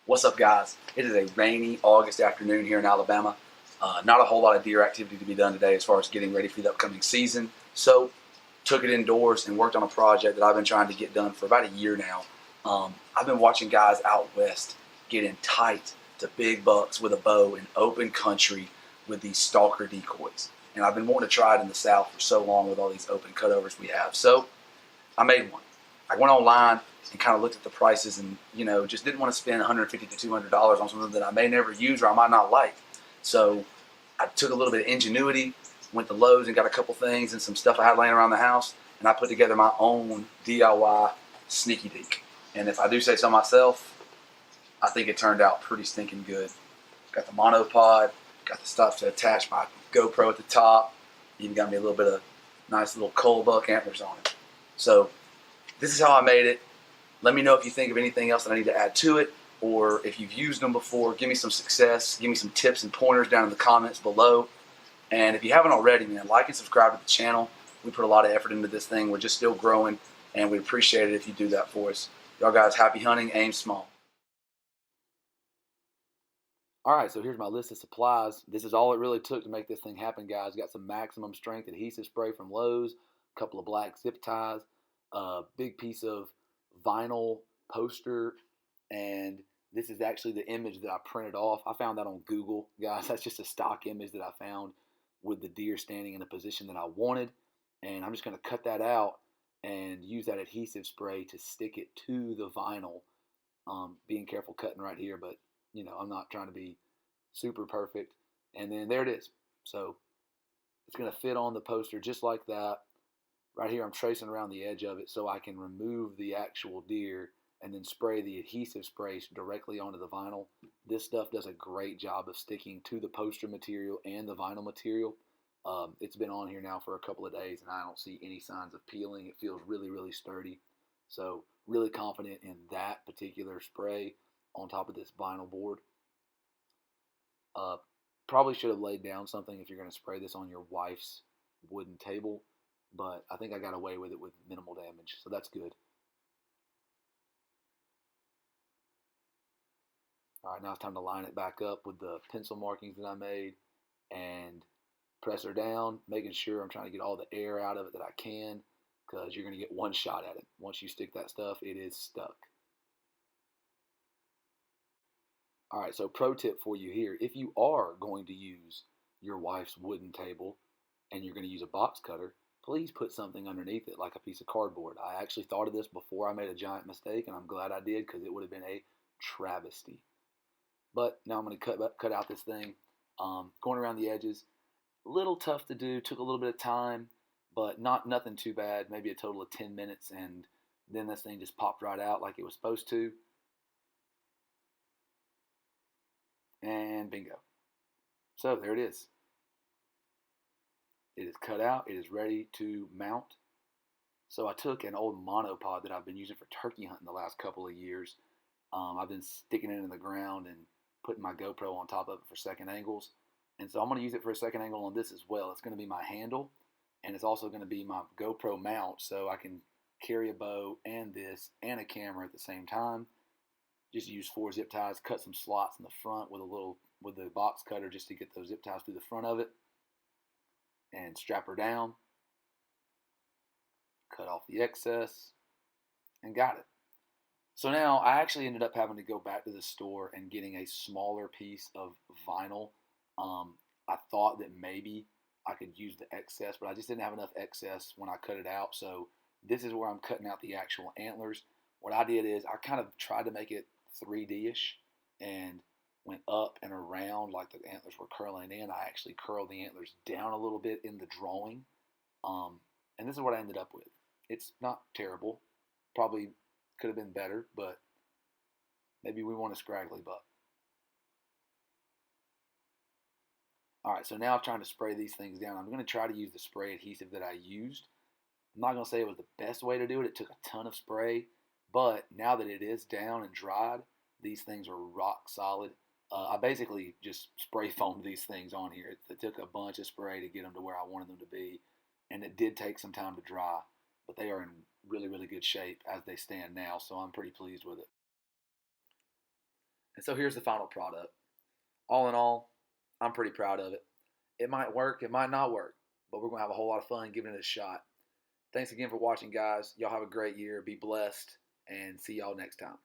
What's up, guys? It is a rainy August afternoon here in Alabama. Not a whole lot of deer activity to be done today as far as getting ready for the upcoming season. So, took it indoors and worked on a project that I've been trying to get done for about a year now. I've been watching guys out west get in tight to big bucks with a bow in open country with these Stalker decoys. And I've been wanting to try it in the South for so long with all these open cutovers we have. So, I made one. I went online and kind of looked at the prices and, just didn't want to spend $150 to $200 on something that I may never use or I might not like. So I took a little bit of ingenuity, went to Lowe's and got a couple things and some stuff I had laying around the house, and I put together my own DIY sneaky deke. And if I do say so myself, I think it turned out pretty stinking good. Got the monopod, got the stuff to attach my GoPro at the top, even got me a little bit of nice little cull buck antlers on it. So this is how I made it. Let me know if you think of anything else that I need to add to it, or if you've used them before, give me some success, give me some tips and pointers down in the comments below. And if you haven't already, man, like and subscribe to the channel. We put a lot of effort into this thing. We're just still growing, and we appreciate it if you do that for us. Y'all guys, happy hunting, aim small. All right, so here's my list of supplies. This is all it really took to make this thing happen, guys. Got some maximum strength adhesive spray from Lowe's, a couple of black zip ties, a big piece of vinyl poster, and this is actually the image that I printed off. I found that on Google, guys. That's just a stock image that I found with the deer standing in the position that I wanted, and I'm just going to cut that out and use that adhesive spray to stick it to the vinyl. Being careful cutting right here, but I'm not trying to be super perfect. And then there it is. So it's going to fit on the poster just like that. Right here I'm tracing around the edge of it so I can remove the actual deer and then spray the adhesive spray directly onto the vinyl. This stuff does a great job of sticking to the poster material and the vinyl material. It's been on here now for a couple of days and I don't see any signs of peeling. It feels really, really sturdy. So really confident in that particular spray on top of this vinyl board. Probably should have laid down something if you're going to spray this on your wife's wooden table, but I think I got away with it with minimal damage, so that's good. All right, now it's time to line it back up with the pencil markings that I made and press her down, making sure I'm trying to get all the air out of it that I can, because you're going to get one shot at it. Once you stick that stuff, it is stuck. All right, so pro tip for you here. If you are going to use your wife's wooden table and you're going to use a box cutter, please put something underneath it like a piece of cardboard. I actually thought of this before I made a giant mistake, and I'm glad I did because it would have been a travesty. But now I'm going to cut out this thing. Going around the edges, a little tough to do, took a little bit of time, but nothing too bad, maybe a total of 10 minutes, and then this thing just popped right out like it was supposed to. And bingo. So there it is. It is cut out. It is ready to mount. So I took an old monopod that I've been using for turkey hunting the last couple of years. I've been sticking it in the ground and putting my GoPro on top of it for second angles. And so I'm going to use it for a second angle on this as well. It's going to be my handle, and it's also going to be my GoPro mount, so I can carry a bow and this and a camera at the same time. Just use 4 zip ties, cut some slots in the front with the box cutter just to get those zip ties through the front of it, and strap her down, cut off the excess, and got it. So now I actually ended up having to go back to the store and getting a smaller piece of vinyl. I thought that maybe I could use the excess, but I just didn't have enough excess when I cut it out. So this is where I'm cutting out the actual antlers. What I did is I kind of tried to make it 3D-ish and went up and around like the antlers were curling in. I actually curled the antlers down a little bit in the drawing. And this is what I ended up with. It's not terrible. Probably could have been better, but maybe we want a scraggly buck. All right, so now I'm trying to spray these things down. I'm going to try to use the spray adhesive that I used. I'm not going to say it was the best way to do it. It took a ton of spray, but now that it is down and dried, these things are rock solid. I basically just spray foamed these things on here. It took a bunch of spray to get them to where I wanted them to be, and it did take some time to dry, but they are in really, really good shape as they stand now, so I'm pretty pleased with it. And so here's the final product. All in all, I'm pretty proud of it. It might work, it might not work, but we're going to have a whole lot of fun giving it a shot. Thanks again for watching, guys. Y'all have a great year. Be blessed, and see y'all next time.